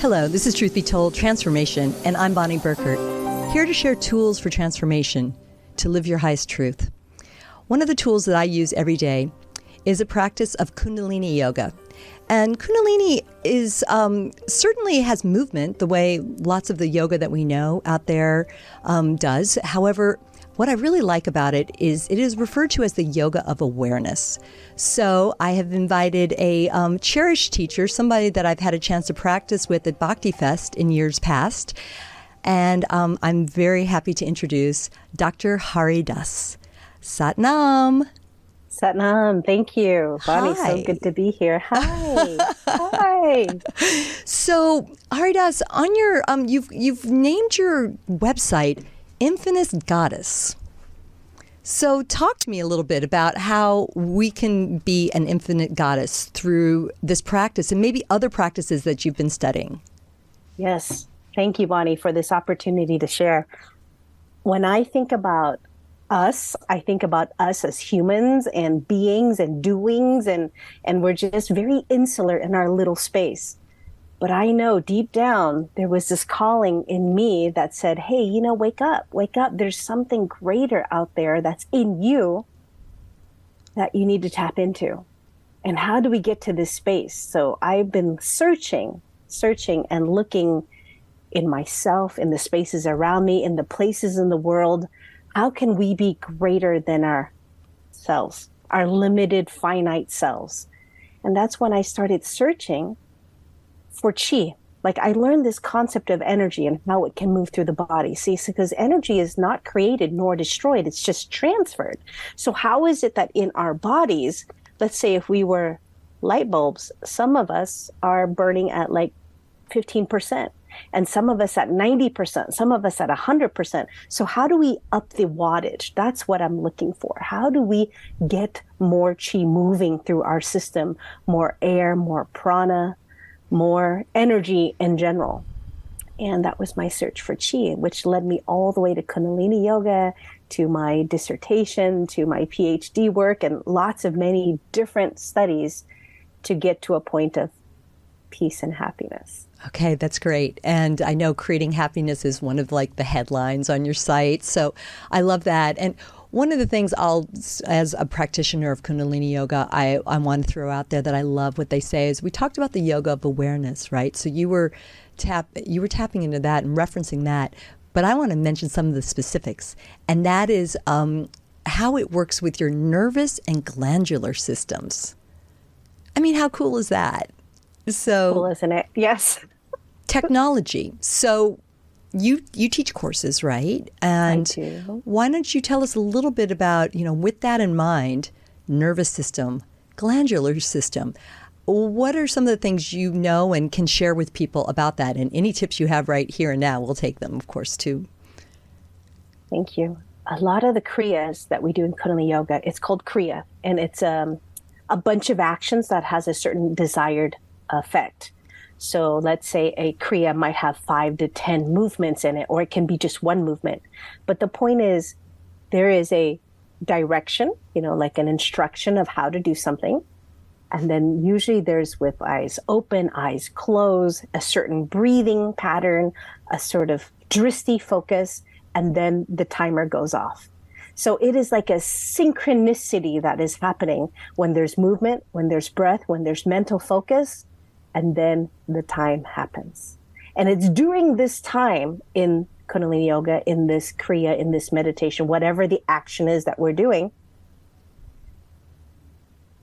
Hello, this is Truth Be Told Transformation, and I'm Bonnie Burkert, here to share tools for transformation to live your highest truth. One of the tools that I use every day is a practice of Kundalini Yoga. And Kundalini is certainly has movement the way lots of the yoga that we know out there does. However, what I really like about it is referred to as the yoga of awareness. So I have invited a cherished teacher, somebody that I've had a chance to practice with at Bhakti Fest in years past. And I'm very happy to introduce Dr. Haridass. Satnam. Satnam, thank you. Bonnie, Hi. so good to be here. Hi. Hi. So Haridass, on your you've named your website Infinite Goddess. So talk to me a little bit about how we can be an infinite goddess through this practice and maybe other practices that you've been studying. Yes. Thank you, Bonnie, for this opportunity to share. When I think about us, I think about us as humans and beings and doings, and we're just very insular in our little space. But I know deep down, there was this calling in me that said, hey, wake up. There's something greater out there that's in you that you need to tap into. And how do we get to this space? So I've been searching and looking in myself, in the spaces around me, in the places in the world. How can we be greater than our selves, our limited, finite selves? And that's when I started searching for chi. Like, I learned this concept of energy and how it can move through the body. See, because energy is not created nor destroyed, it's just transferred. So how is it that in our bodies, let's say if we were light bulbs, some of us are burning at like 15%, and some of us at 90%, some of us at 100%. So how do we up the wattage? That's what I'm looking for. How do we get more chi moving through our system, more air, more prana, more energy in general? And that was my search for chi, which led me all the way to Kundalini Yoga, to my dissertation, to my PhD work, and many different studies to get to a point of peace and happiness. Okay, that's great. And I know creating happiness is one of like the headlines on your site. So I love that. And one of the things as a practitioner of Kundalini Yoga, I want to throw out there that I love what they say is we talked about the yoga of awareness, right? So you were tapping into that and referencing that. But I want to mention some of the specifics. And that is how it works with your nervous and glandular systems. I mean, how cool is that? So cool, isn't it? Yes. Technology. So you teach courses, right? And I do. Why don't you tell us a little bit about, with that in mind, nervous system, glandular system, what are some of the things you know and can share with people about that? And any tips you have right here and now, we'll take them, of course, too. Thank you. A lot of the kriyas that we do in Kundalini Yoga, it's called kriya, and it's a bunch of actions that has a certain desired effect. So let's say a kriya might have 5 to 10 movements in it, or it can be just one movement. But the point is, there is a direction, like an instruction of how to do something. And then usually there's with eyes open, eyes closed, a certain breathing pattern, a sort of drishti focus, and then the timer goes off. So it is like a synchronicity that is happening when there's movement, when there's breath, when there's mental focus, and then the time happens. And it's during this time in Kundalini Yoga, in this kriya, in this meditation, whatever the action is that we're doing,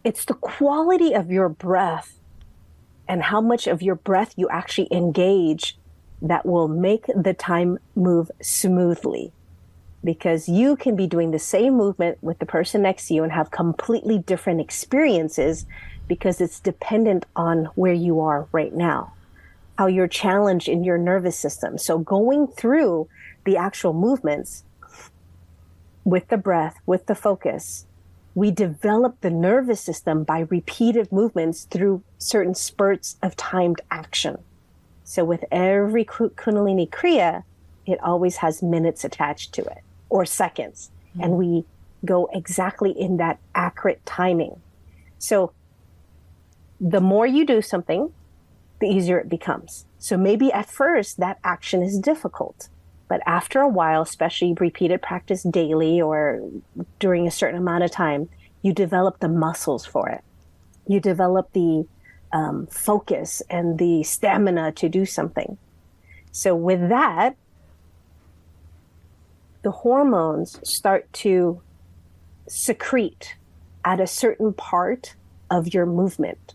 it's the quality of your breath and how much of your breath you actually engage that will make the time move smoothly. Because you can be doing the same movement with the person next to you and have completely different experiences, because it's dependent on where you are right now, how you're challenged in your nervous system. So going through the actual movements with the breath, with the focus, we develop the nervous system by repeated movements through certain spurts of timed action. So with every Kundalini Kriya, it always has minutes attached to it, or seconds. Mm-hmm. And we go exactly in that accurate timing. So the more you do something, the easier it becomes. So maybe at first that action is difficult, but after a while, especially repeated practice daily or during a certain amount of time, you develop the muscles for it. You develop the focus and the stamina to do something. So with that, the hormones start to secrete at a certain part of your movement.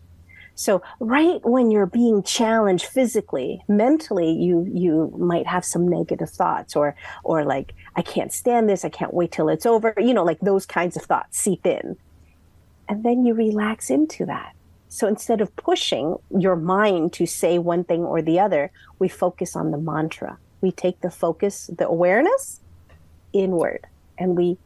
So right when you're being challenged physically, mentally, you might have some negative thoughts or like, I can't stand this. I can't wait till it's over. Like those kinds of thoughts seep in. And then you relax into that. So instead of pushing your mind to say one thing or the other, we focus on the mantra. We take the focus, the awareness inward, and we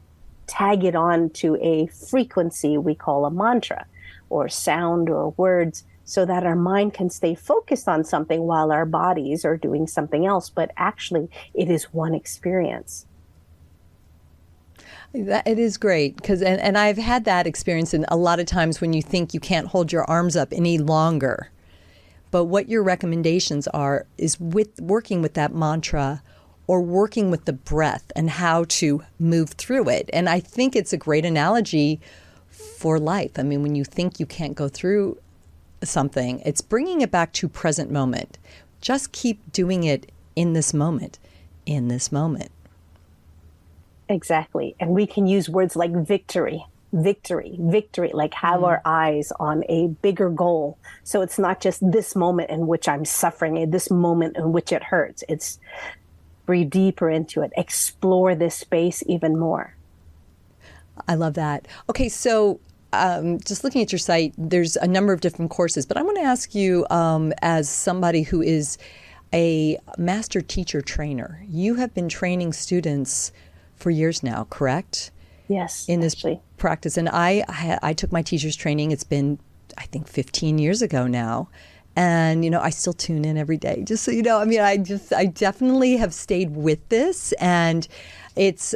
tag it on to a frequency we call a mantra or sound or words, so that our mind can stay focused on something while our bodies are doing something else. But actually, it is one experience. It is great because, and I've had that experience, and a lot of times when you think you can't hold your arms up any longer, but what your recommendations are is with working with that mantra or working with the breath and how to move through it. And I think it's a great analogy for life. I mean, when you think you can't go through something, it's bringing it back to present moment. Just keep doing it in this moment, in this moment. Exactly. And we can use words like victory, like have our eyes on a bigger goal. So it's not just this moment in which I'm suffering, this moment in which it hurts. It's breathe deeper into it, explore this space even more. I love that. Okay, so just looking at your site, there's a number of different courses, but I want to ask you, as somebody who is a master teacher trainer, you have been training students for years now, correct? Yes, in this actually. Practice. And I took my teacher's training. It's been, I think, 15 years ago now. And, I still tune in every day, just so you know. I mean, I definitely have stayed with this, and it's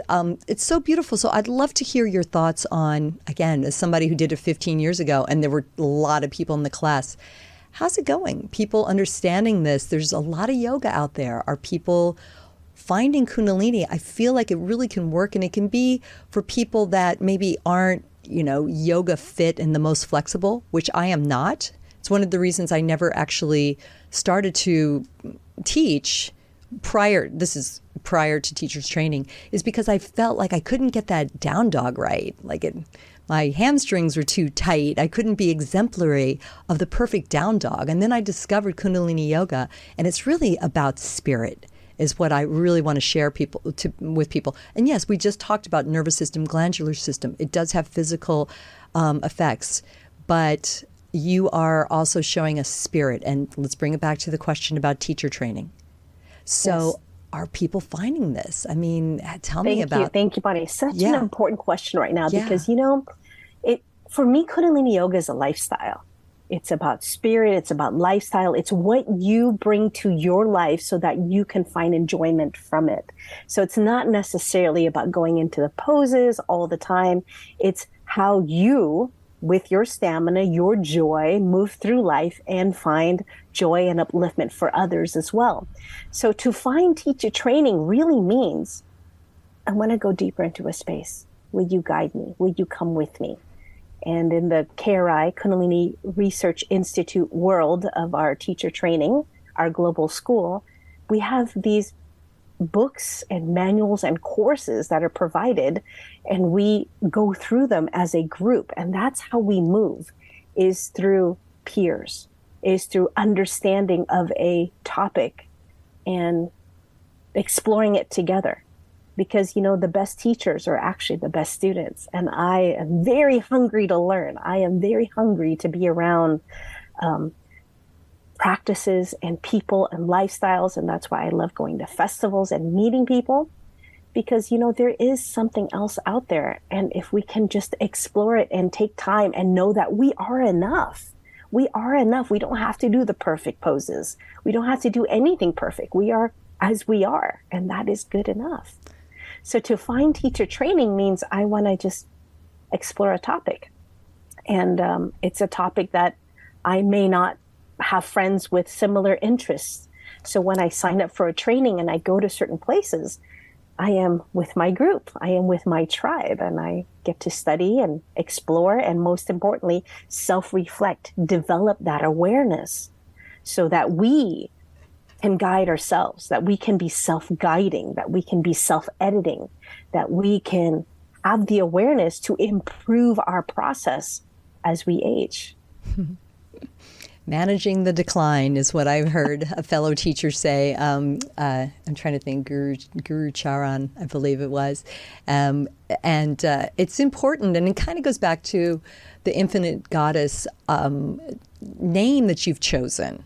so beautiful. So I'd love to hear your thoughts on, again, as somebody who did it 15 years ago, and there were a lot of people in the class. How's it going? People understanding this? There's a lot of yoga out there. Are people finding Kundalini? I feel like it really can work, and it can be for people that maybe aren't, yoga fit and the most flexible, which I am not. It's one of the reasons I never actually started to teach prior to teacher's training, is because I felt like I couldn't get that down dog right. My hamstrings were too tight. I couldn't be exemplary of the perfect down dog. And then I discovered Kundalini Yoga, and it's really about spirit, is what I really want to share with people. And yes, we just talked about nervous system, glandular system. It does have physical effects, but you are also showing us spirit. And let's bring it back to the question about teacher training. So yes. Are people finding this? I mean, tell me about. Thank you, Bonnie. Such an important question right now, because, for me, Kundalini Yoga is a lifestyle. It's about spirit. It's about lifestyle. It's what you bring to your life so that you can find enjoyment from it. So it's not necessarily about going into the poses all the time. It's how you, with your stamina, your joy, move through life and find joy and upliftment for others as well. So to find teacher training really means, I want to go deeper into a space. Will you guide me? Will you come with me? And in the KRI, Kundalini Research Institute world of our teacher training, our global school, we have these books and manuals and courses that are provided, and we go through them as a group. And that's how we move, is through peers, is through understanding of a topic and exploring it together. Because, the best teachers are actually the best students. And I am very hungry to learn. I am very hungry to be around practices and people and lifestyles. And that's why I love going to festivals and meeting people, because, there is something else out there. And if we can just explore it and take time and know that we are enough, we are enough. We don't have to do the perfect poses. We don't have to do anything perfect. We are as we are, and that is good enough. So to find teacher training means I want to just explore a topic. And it's a topic that I may not have friends with similar interests. So when I sign up for a training and I go to certain places, I am with my group, I am with my tribe, and I get to study and explore, and most importantly, self-reflect, develop that awareness so that we can guide ourselves, that we can be self-guiding, that we can be self-editing, that we can have the awareness to improve our process as we age. Managing the decline is what I've heard a fellow teacher say. I'm trying to think, Guru Charan, I believe it was. And it's important, and it kind of goes back to the infinite goddess name that you've chosen.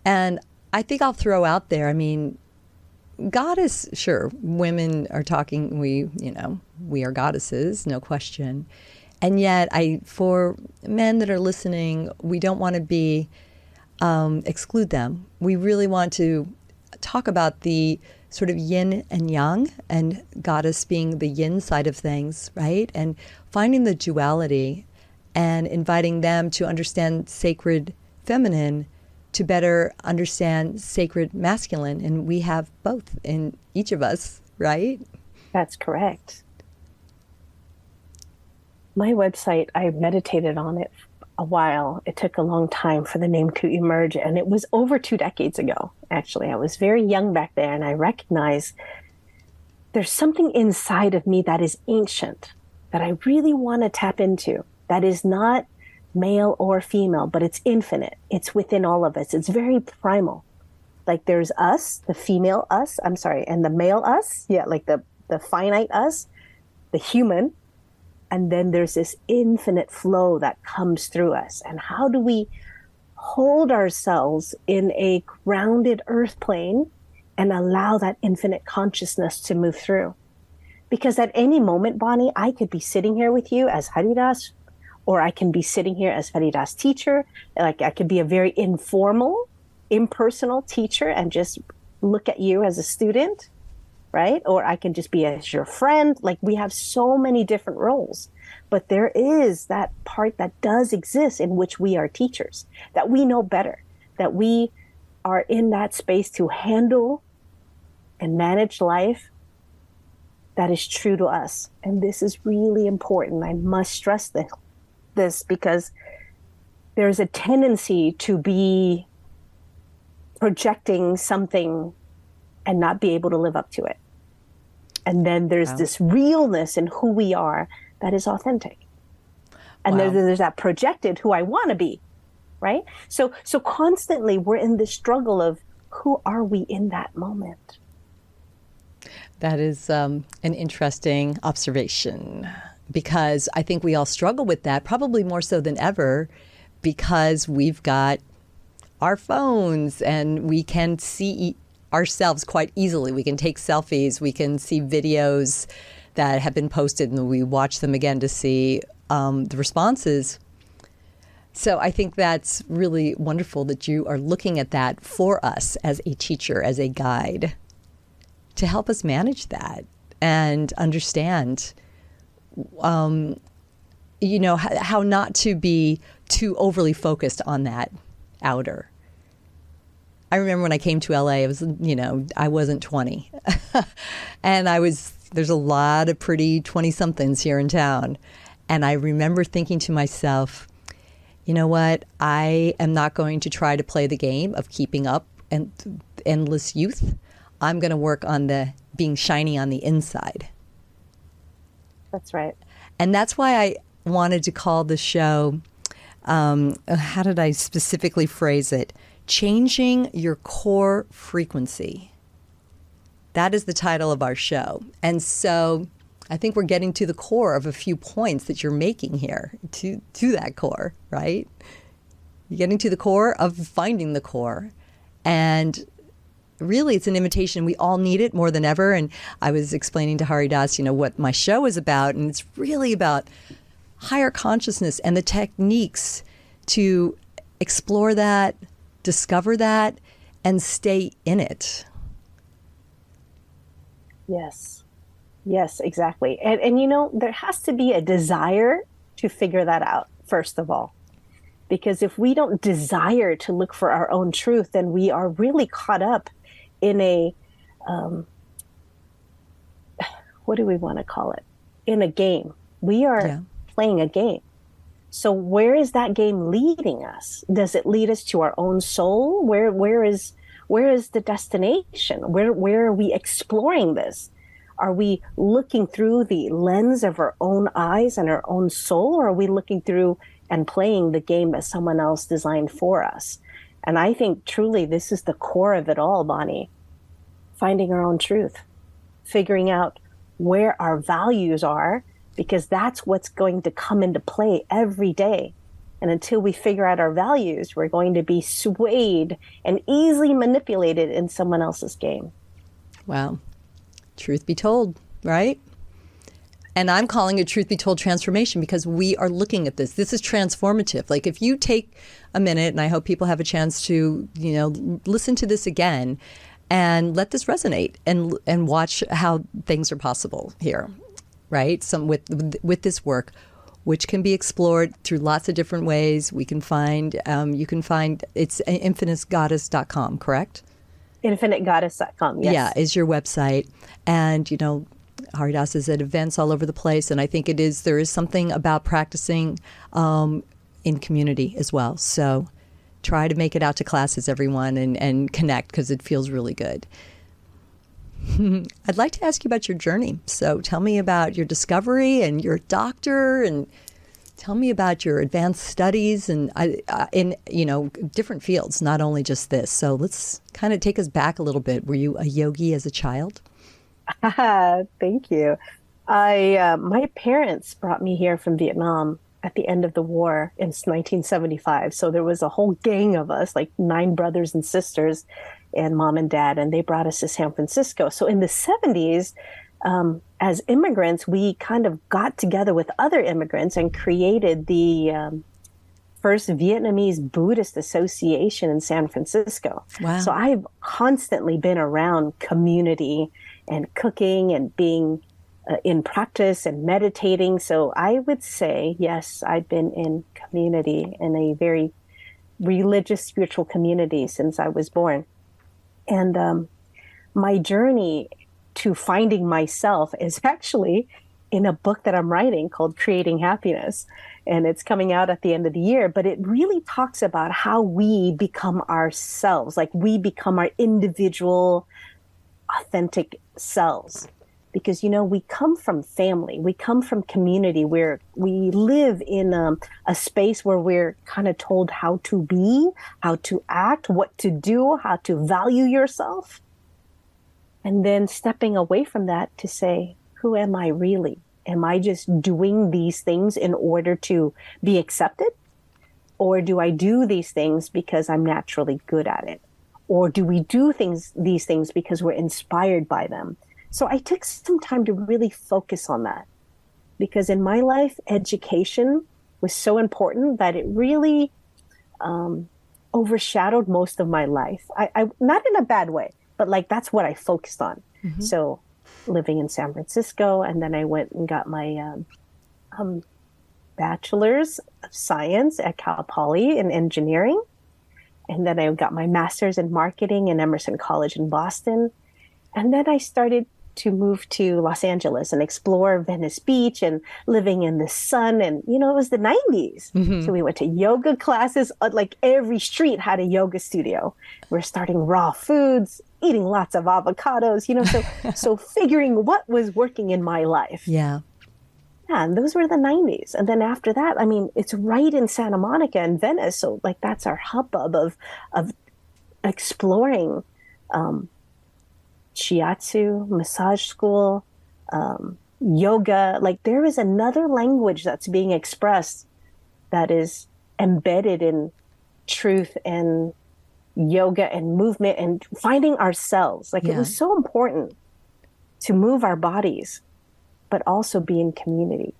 And I think I'll throw out there, I mean, goddess, sure, women are talking, we are goddesses, no question. And yet, for men that are listening, we don't want to be exclude them. We really want to talk about the sort of yin and yang, and goddess being the yin side of things, right? And finding the duality and inviting them to understand sacred feminine to better understand sacred masculine. And we have both in each of us, right? That's correct. My website, I meditated on it a while. It took a long time for the name to emerge, and it was over 2 decades ago, actually. I was very young back there, and I recognized there's something inside of me that is ancient, that I really want to tap into, that is not male or female, but it's infinite. It's within all of us. It's very primal. Like there's us, the female us, and the male us, like the finite us, the human, and then there's this infinite flow that comes through us. And how do we hold ourselves in a grounded earth plane and allow that infinite consciousness to move through? Because at any moment, Bonnie, I could be sitting here with you as Haridass, or I can be sitting here as Haridass teacher. Like I could be a very informal, impersonal teacher and just look at you as a student, right? Or I can just be as your friend. Like we have so many different roles, but there is that part that does exist in which we are teachers, that we know better, that we are in that space to handle and manage life that is true to us. And this is really important. I must stress this because there's a tendency to be projecting something and not be able to live up to it. And then there's this realness in who we are that is authentic. And then there's that projected who I want to be, right? So constantly we're in this struggle of who are we in that moment? That is an interesting observation, because I think we all struggle with that, probably more so than ever, because we've got our phones and we can see ourselves quite easily. We can take selfies, we can see videos that have been posted, and we watch them again to see the responses. So I think that's really wonderful that you are looking at that for us as a teacher, as a guide, to help us manage that and understand, how not to be too overly focused on that outer. I remember when I came to LA, it was, I wasn't 20 and there's a lot of pretty 20-somethings here in town. And I remember thinking to myself, you know what? I am not going to try to play the game of keeping up and endless youth. I'm going to work on being shiny on the inside. That's right. And that's why I wanted to call the show, how did I specifically phrase it? Changing Your Core Frequency. That is the title of our show. And so I think we're getting to the core of a few points that you're making here, to that core, right? You're getting to the core of finding the core. And really, it's an invitation. We all need it more than ever. And I was explaining to Haridass, what my show is about. And it's really about higher consciousness and the techniques to explore that, discover that, and stay in it. Yes, exactly. And there has to be a desire to figure that out, first of all. Because if we don't desire to look for our own truth, then we are really caught up in a, what do we want to call it? In a game. We are playing a game. So where is that game leading us? Does it lead us to our own soul? Where is the destination? Where are we exploring this? Are we looking through the lens of our own eyes and our own soul, or are we looking through and playing the game that someone else designed for us? And I think truly this is the core of it all, Bonnie. Finding our own truth, figuring out where our values are, because that's what's going to come into play every day. And until we figure out our values, we're going to be swayed and easily manipulated in someone else's game. Wow. Truth be told, right? And I'm calling it truth be told transformation because we are looking at this. This is transformative. Like if you take a minute, and I hope people have a chance to, listen to this again and let this resonate and watch how things are possible here, right? Some with this work, which can be explored through lots of different ways. We can find, you can find, it's infinitegoddess.com, correct? Infinitegoddess.com, yes. Yeah, is your website. And, Haridass is at events all over the place. And I think there is something about practicing in community as well. So try to make it out to classes, everyone, and connect because it feels really good. I'd like to ask you about your journey. So tell me about your discovery and your doctor, and tell me about your advanced studies and in different fields, not only just this. So let's kind of take us back a little bit. Were you a yogi as a child? Thank you. My parents brought me here from Vietnam at the end of the war in 1975. So there was a whole gang of us, like 9 brothers and sisters, and mom and dad, and they brought us to San Francisco. So in the 70s, as immigrants, we kind of got together with other immigrants and created the first Vietnamese Buddhist Association in San Francisco. Wow. So I've constantly been around community and cooking and being in practice and meditating. So I would say, yes, I've been in community, in a very religious, spiritual community since I was born. And my journey to finding myself is actually in a book that I'm writing called Creating Happiness. And it's coming out at the end of the year. But it really talks about how we become ourselves, like we become our individual, authentic selves. Because, we come from family, we come from community where we live in a space where we're kind of told how to be, how to act, what to do, how to value yourself. And then stepping away from that to say, who am I really? Am I just doing these things in order to be accepted? Or do I do these things because I'm naturally good at it? Or do we do these things because we're inspired by them? So I took some time to really focus on that, because in my life, education was so important that it really overshadowed most of my life. I not in a bad way, but like that's what I focused on. Mm-hmm. So living in San Francisco, and then I went and got my Bachelor's of Science at Cal Poly in engineering. And then I got my master's in marketing in Emerson College in Boston. And then I started to move to Los Angeles and explore Venice Beach and living in the sun. And, it was the 90s. Mm-hmm. So we went to yoga classes. Like every street had a yoga studio. We're starting raw foods, eating lots of avocados, so figuring what was working in my life. Yeah. Yeah, and those were the 90s. And then after that, it's right in Santa Monica and Venice. So like that's our hubbub of exploring shiatsu, massage school, yoga. Like there is another language that's being expressed that is embedded in truth and yoga and movement and finding ourselves. Like it was so important to move our bodies, but also be in community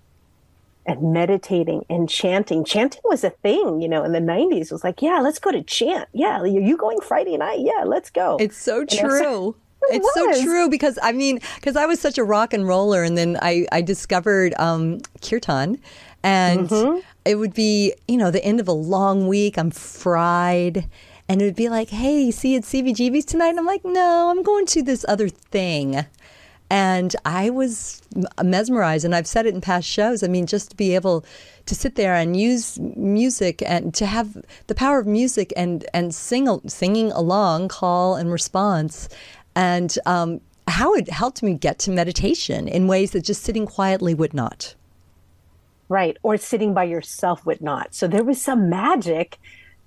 and meditating and chanting. Chanting was a thing, in the 90s. It was like, yeah, let's go to chant. Yeah, are you going Friday night? Yeah, let's go. It's so true. It's so true because I was such a rock and roller, and then I discovered kirtan, And it would be, the end of a long week. I'm fried. And it would be like, hey, see you at CBGB's tonight? And I'm like, no, I'm going to this other thing. And I was mesmerized, and I've said it in past shows. I mean, just to be able to sit there and use music and to have the power of music and singing along, call and response, and how it helped me get to meditation in ways that just sitting quietly would not. Right. Or sitting by yourself would not. So there was some magic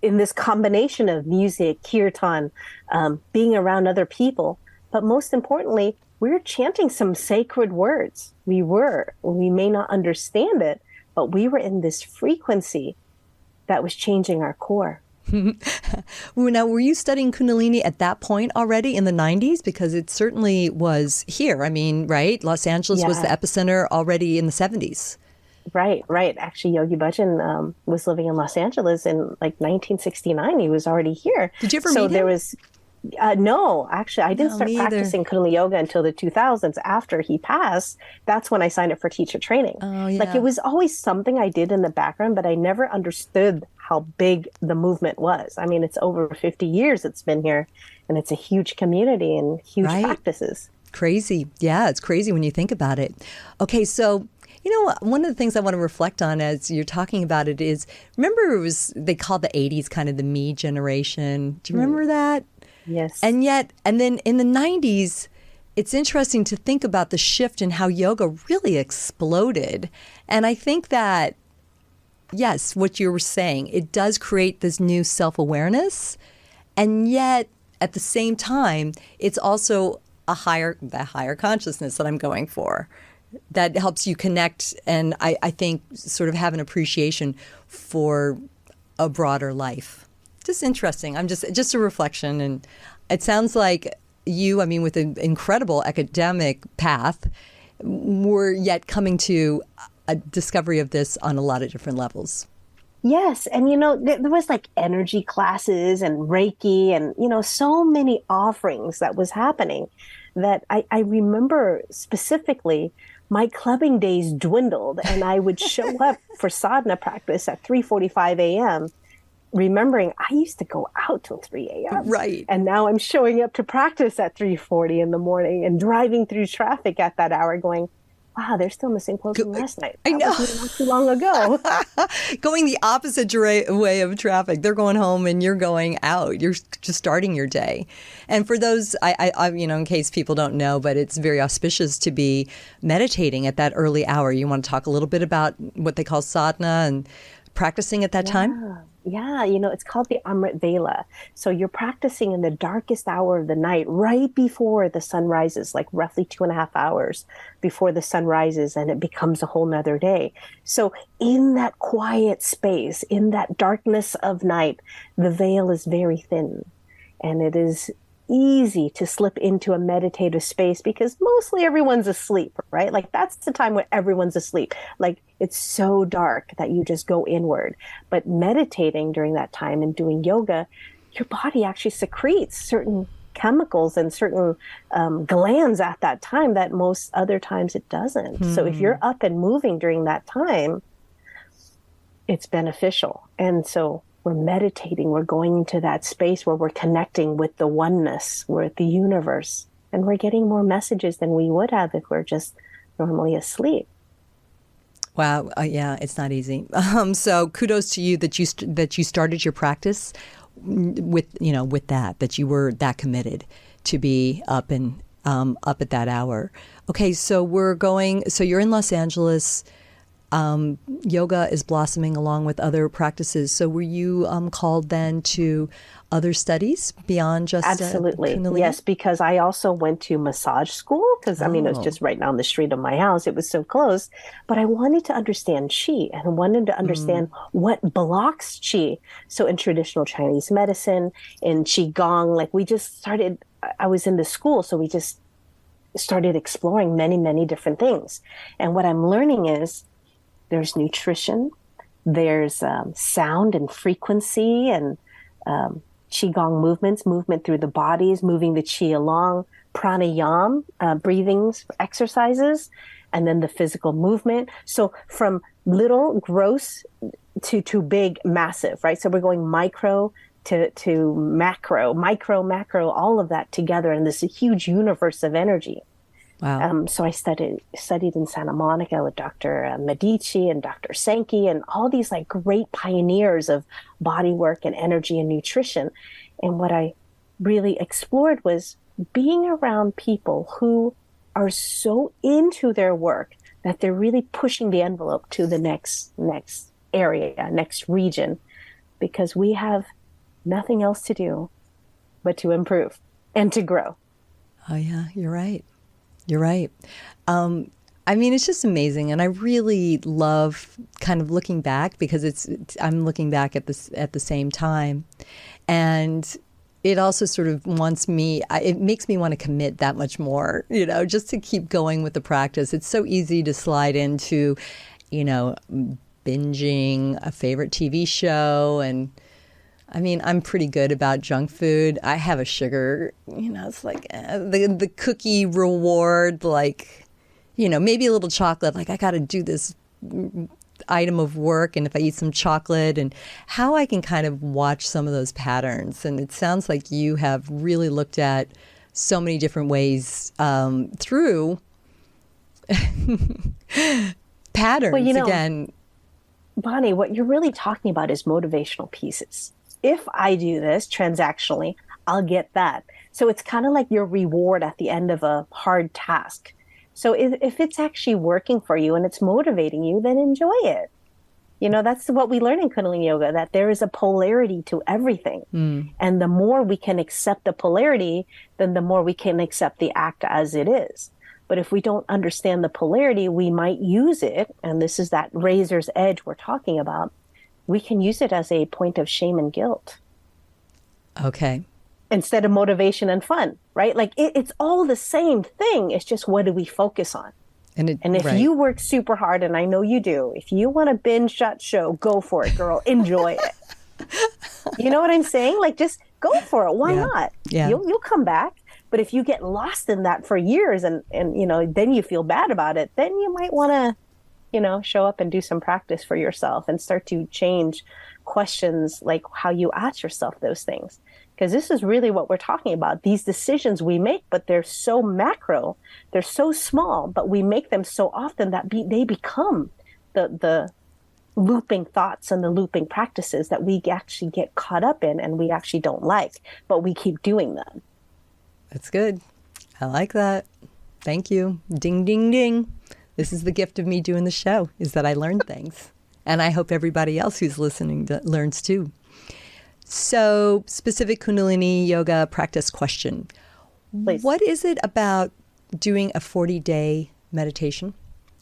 in this combination of music, kirtan, being around other people. But most importantly, we were chanting some sacred words. We may not understand it, but we were in this frequency that was changing our core. Now, were you studying Kundalini at that point already in the 90s? Because it certainly was here. I mean, right? Los Angeles was the epicenter already in the 70s. Right. Actually, Yogi Bhajan was living in Los Angeles in like 1969. He was already here. Did you ever meet him? There was... no, actually, I didn't start practicing Kundalini Yoga until the 2000s. After he passed, that's when I signed up for teacher training. Oh, yeah. Like, it was always something I did in the background, but I never understood how big the movement was. I mean, it's over 50 years it's been here, and it's a huge community and huge practices. Crazy. Yeah, it's crazy when you think about it. Okay, so... one of the things I want to reflect on as you're talking about it is, remember they called the 80s kind of the me generation. Do you remember that? Yes. And then in the 90s, it's interesting to think about the shift in how yoga really exploded. And I think that, yes, what you were saying, it does create this new self-awareness. And yet, at the same time, it's also the higher consciousness that I'm going for. That helps you connect and I think sort of have an appreciation for a broader life. Just interesting. I'm just a reflection. And it sounds like you, I mean, with an incredible academic path, were yet coming to a discovery of this on a lot of different levels. Yes. And, there was like energy classes and Reiki and, so many offerings that was happening that I remember specifically my clubbing days dwindled, and I would show up for sadhana practice at 3:45 a.m., remembering I used to go out till 3 a.m. Right. And now I'm showing up to practice at 3:40 in the morning and driving through traffic at that hour going, wow, they're still missing closing last night. I know. That was not too long ago. Going the opposite way of traffic. They're going home and you're going out. You're just starting your day. And for those, I in case people don't know, but it's very auspicious to be meditating at that early hour. You want to talk a little bit about what they call sadhana and practicing at that time? Yeah, it's called the Amrit Vela. So you're practicing in the darkest hour of the night, right before the sun rises, like roughly 2.5 hours before the sun rises, and it becomes a whole nother day. So in that quiet space, in that darkness of night, the veil is very thin, and it is easy to slip into a meditative space because mostly everyone's asleep, right? Like that's the time where everyone's asleep. Like it's so dark that you just go inward. But meditating during that time and doing yoga, your body actually secretes certain chemicals and certain glands at that time that most other times it doesn't. So if you're up and moving during that time, it's beneficial. And so we're meditating, we're going into that space where we're connecting with the oneness, with the universe, and we're getting more messages than we would have if we're just normally asleep. Wow, yeah, it's not easy. So kudos to you that you started your practice with that you were that committed to be up at that hour. Okay, so you're in Los Angeles. Yoga is blossoming along with other practices. So were you called then to other studies beyond just Absolutely. Kundalini? Yes, because I also went to massage school because, it was just right down the street of my house. It was so close. But I wanted to understand Qi and wanted to understand what blocks Qi. So in traditional Chinese medicine, in Qigong, I was in the school, so we just started exploring many, many different things. And what I'm learning is there's nutrition, there's sound and frequency and Qigong movement through the bodies, moving the Qi along, pranayama, breathing exercises, and then the physical movement. So from little, gross, to big, massive, right? So we're going micro to macro, micro, macro, all of that together in this huge universe of energy. Wow. So I studied in Santa Monica with Dr. Medici and Dr. Sankey and all these like great pioneers of body work and energy and nutrition. And what I really explored was being around people who are so into their work that they're really pushing the envelope to the next area, next region, because we have nothing else to do but to improve and to grow. Oh yeah, you're right. You're right. I mean, it's just amazing, and I really love kind of looking back because I'm looking back at the same time, and it also sort of it makes me want to commit that much more, just to keep going with the practice. It's so easy to slide into, binging a favorite TV show. And I mean, I'm pretty good about junk food. I have a sugar, it's like the cookie reward, like, maybe a little chocolate, like I got to do this item of work, and if I eat some chocolate, and how I can kind of watch some of those patterns. And it sounds like you have really looked at so many different ways through patterns. Well, again, Bonnie, what you're really talking about is motivational pieces. If I do this transactionally, I'll get that. So it's kind of like your reward at the end of a hard task. So if it's actually working for you and it's motivating you, then enjoy it. That's what we learn in Kundalini Yoga, that there is a polarity to everything. And the more we can accept the polarity, then the more we can accept the act as it is. But if we don't understand the polarity, we might use it. And this is that razor's edge we're talking about. We can use it as a point of shame and guilt. Okay. Instead of motivation and fun, right? Like it's all the same thing. It's just, what do we focus on? And if right. you work super hard, and I know you do, if you want to binge that show, go for it, girl. Enjoy it. You know what I'm saying? Like, just go for it. Why not? Yeah. You'll come back. But if you get lost in that for years and then you feel bad about it, then you might want to, show up and do some practice for yourself and start to change questions like how you ask yourself those things. Because this is really what we're talking about. These decisions we make, but they're so macro, they're so small, but we make them so often that they become the looping thoughts and the looping practices that we actually get caught up in and we actually don't like, but we keep doing them. That's good. I like that. Thank you. Ding, ding, ding. This is the gift of me doing the show, is that I learn things. And I hope everybody else who's listening learns too. So, specific Kundalini Yoga practice question. Please. What is it about doing a 40-day meditation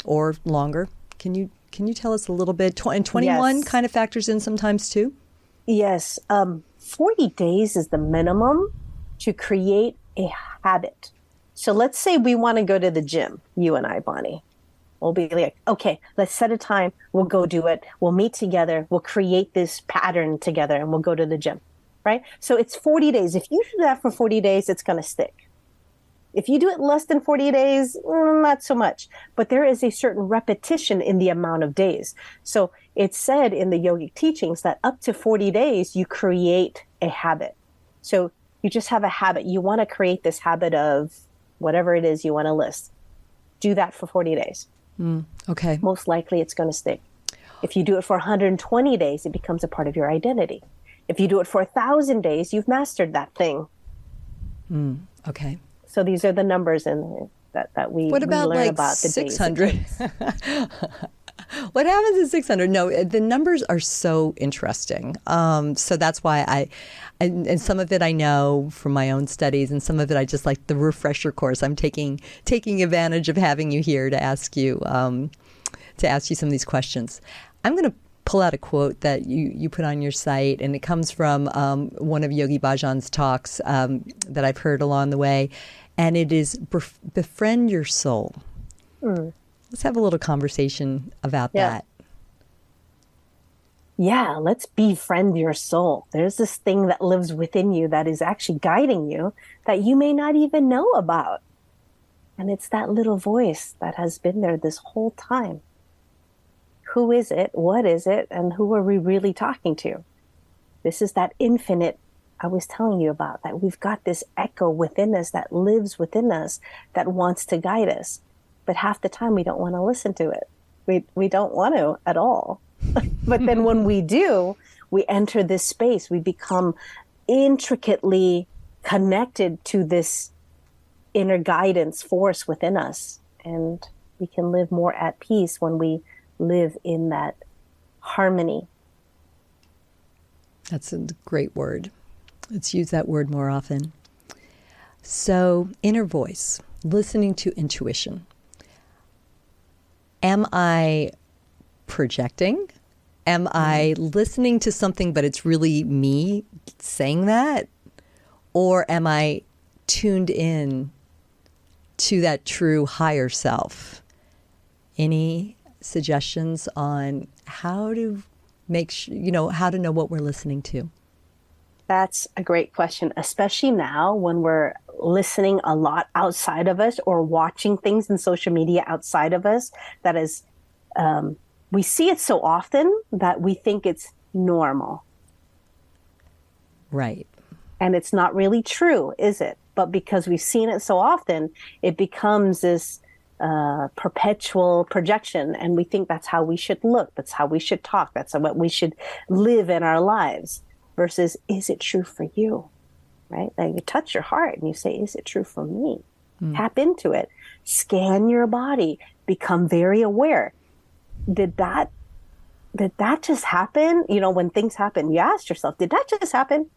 or longer? Can you tell us a little bit? And 21 kind of factors in sometimes too? Yes. 40 days is the minimum to create a habit. So let's say we want to go to the gym, you and I, Bonnie. We'll be like, okay, let's set a time. We'll go do it. We'll meet together. We'll create this pattern together and we'll go to the gym, right? So it's 40 days. If you do that for 40 days, it's going to stick. If you do it less than 40 days, not so much. But there is a certain repetition in the amount of days. So it's said in the yogic teachings that up to 40 days, you create a habit. So you just have a habit. You want to create this habit of whatever it is you want to list. Do that for 40 days. Okay. Most likely it's going to stick. If you do it for 120 days, it becomes a part of your identity. If you do it for 1,000 days, you've mastered that thing. Okay. So these are the numbers that we What about learn like about the 600? What happens at 600? No, the numbers are so interesting. So that's why and some of it I know from my own studies, and some of it I just like the refresher course. I'm taking advantage of having you here to ask you some of these questions. I'm going to pull out a quote that you put on your site, and it comes from one of Yogi Bhajan's talks that I've heard along the way, and it is befriend your soul. Let's have a little conversation about that. yeah, let's befriend your soul. There's this thing that lives within you that is actually guiding you that you may not even know about. And it's that little voice that has been there this whole time. Who is it? What is it? And who are we really talking to? This is that infinite I was telling you about, that we've got this echo within us that lives within us that wants to guide us. But half the time we don't want to listen to it. We don't want to at all. But then when we do, we enter this space. We become intricately connected to this inner guidance force within us. And we can live more at peace when we live in that harmony. That's a great word. Let's use that word more often. So, inner voice, listening to intuition. Am I projecting? Am I listening to something, but it's really me saying that? Or am I tuned in to that true higher self? Any suggestions on how to make how to know what we're listening to? That's a great question, especially now when we're listening a lot outside of us or watching things in social media outside of us. That is, we see it so often that we think it's normal. Right. And it's not really true, is it? But because we've seen it so often, it becomes this perpetual projection. And we think that's how we should look. That's how we should talk. That's what we should live in our lives. Versus, is it true for you? Right? Like you touch your heart and you say, is it true for me? Tap into it. Scan your body. Become very aware. Did that just happen? When things happen, you ask yourself, did that just happen?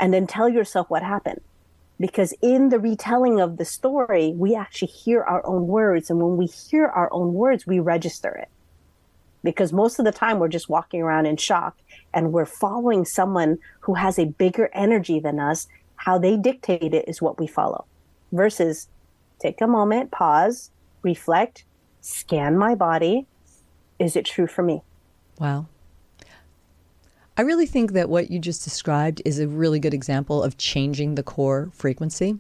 And then tell yourself what happened. Because in the retelling of the story, we actually hear our own words. And when we hear our own words, we register it. Because most of the time we're just walking around in shock and we're following someone who has a bigger energy than us. How they dictate it is what we follow. Versus take a moment, pause, reflect, scan my body. Is it true for me? Wow. I really think that what you just described is a really good example of changing the core frequency.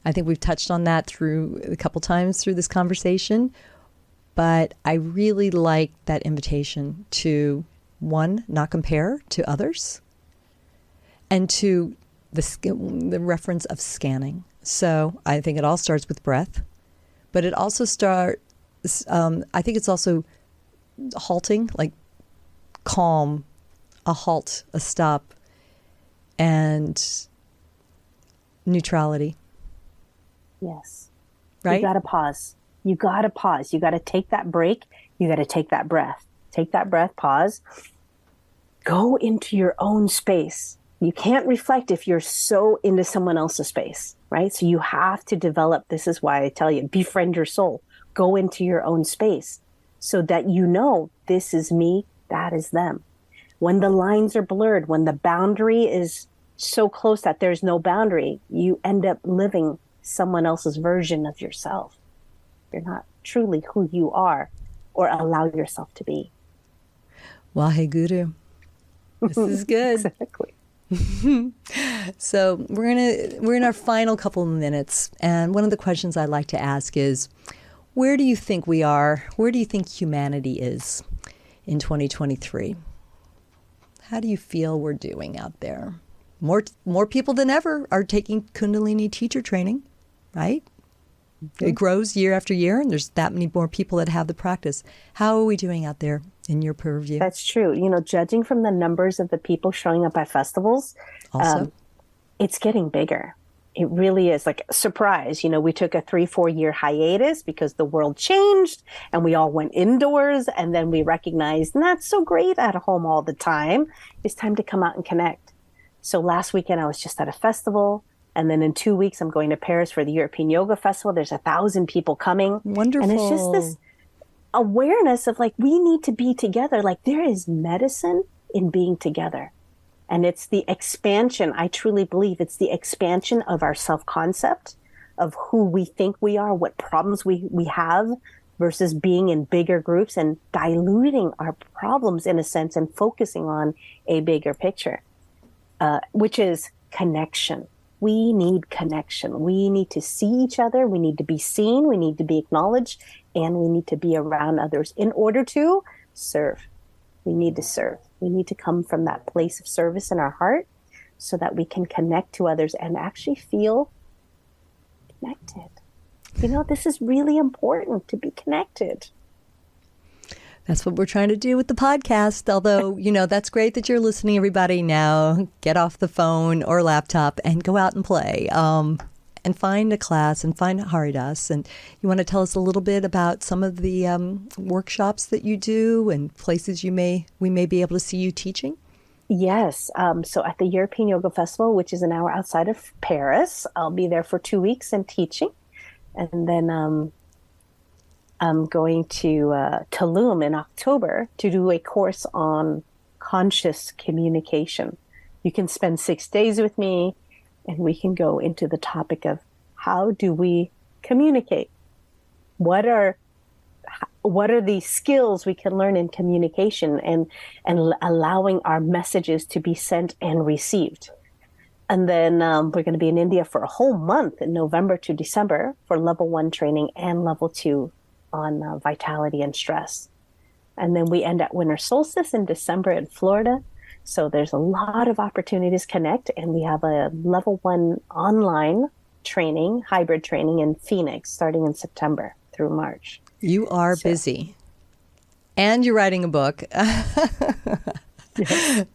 I think we've touched on that through a couple times through this conversation. But I really like that invitation to, one, not compare to others, and to the reference of scanning. So I think it all starts with breath, but it also I think it's also halting, like calm, a halt, a stop, and neutrality. Yes. Right? You got to pause. You got to pause. You got to take that break. You got to take that breath. Take that breath, pause. Go into your own space. You can't reflect if you're so into someone else's space, right? So you have to develop, this is why I tell you, befriend your soul. Go into your own space so that this is me, that is them. When the lines are blurred, when the boundary is so close that there's no boundary, you end up living someone else's version of yourself. You're not truly who you are or allow yourself to be. Waheguru. This is good. Exactly. So we're in our final couple of minutes, and one of the questions I'd like to ask is, where do you think we are? Where do you think humanity is in 2023? How do you feel we're doing out there? More people than ever are taking Kundalini teacher training, right? It grows year after year, and there's that many more people that have the practice. How are we doing out there in your purview? That's true. Judging from the numbers of the people showing up at festivals, Also, it's getting bigger. It really is like a surprise. We took a 3-4 year hiatus because the world changed and we all went indoors, and then we recognized not so great at home all the time. It's time to come out and connect. So last weekend I was just at a festival. And then in 2 weeks, I'm going to Paris for the European Yoga Festival. There's 1,000 people coming. Wonderful. And it's just this awareness of like, we need to be together. Like there is medicine in being together. And it's the expansion. I truly believe it's the expansion of our self-concept, of who we think we are, what problems we have versus being in bigger groups and diluting our problems in a sense and focusing on a bigger picture, which is connection. We need connection. We need to see each other. We need to be seen. We need to be acknowledged, and we need to be around others in order to serve. We need to serve. We need to come from that place of service in our heart so that we can connect to others and actually feel connected. This is really important, to be connected. That's what we're trying to do with the podcast. Although, that's great that you're listening, everybody. Now get off the phone or laptop and go out and play, and find a class and find Haridass. And you want to tell us a little bit about some of the workshops that you do and places we may be able to see you teaching? Yes. So at the European Yoga Festival, which is an hour outside of Paris, I'll be there for 2 weeks and teaching. And then I'm going to Tulum in October to do a course on conscious communication. You can spend 6 days with me, and we can go into the topic of how do we communicate? What are the skills we can learn in communication and allowing our messages to be sent and received? And then we're going to be in India for a whole month in November to December for level 1 training and level 2 on vitality and stress. And then we end at winter solstice in December in Florida. So there's a lot of opportunities to connect. And we have a level 1 online training, hybrid training in Phoenix starting in September through March. You are busy. And you're writing a book. Yes.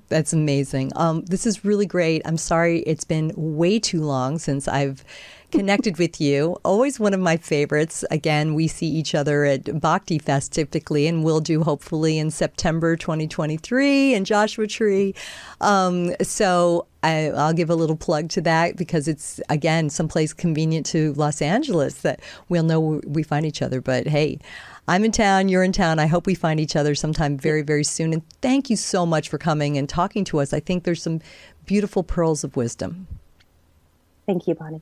That's amazing. This is really great. I'm sorry it's been way too long since I've connected with you. Always one of my favorites. Again, we see each other at Bhakti Fest typically, and we'll do hopefully in September 2023 in Joshua Tree. So I'll give a little plug to that because it's, again, someplace convenient to Los Angeles that we'll know we find each other. But hey, I'm in town, you're in town. I hope we find each other sometime very, very soon. And thank you so much for coming and talking to us. I think there's some beautiful pearls of wisdom. Thank you, Bonnie.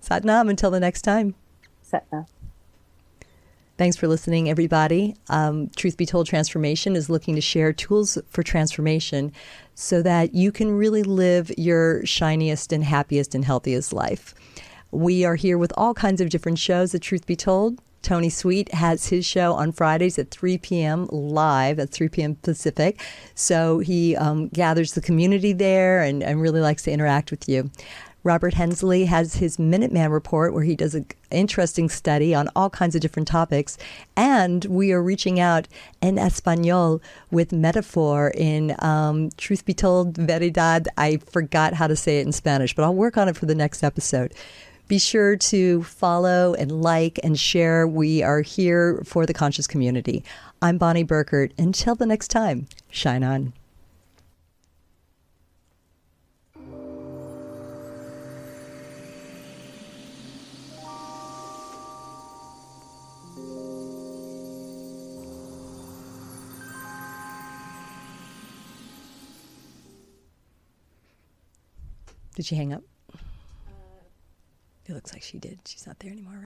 Satnam, until the next time. Satnam. Thanks for listening, everybody. Truth Be Told Transformation is looking to share tools for transformation so that you can really live your shiniest and happiest and healthiest life. We are here with all kinds of different shows at Truth Be Told. Tony Sweet has his show on Fridays at 3 p.m. live at 3 p.m. Pacific. So he gathers the community there and really likes to interact with you. Robert Hensley has his Minuteman Report where he does an interesting study on all kinds of different topics. And we are reaching out in Espanol with metaphor in Truth Be Told, Veridad. I forgot how to say it in Spanish, but I'll work on it for the next episode. Be sure to follow and like and share. We are here for the conscious community. I'm Bonnie Burkert. Until the next time, shine on. Did she hang up? It looks like she did. She's not there anymore.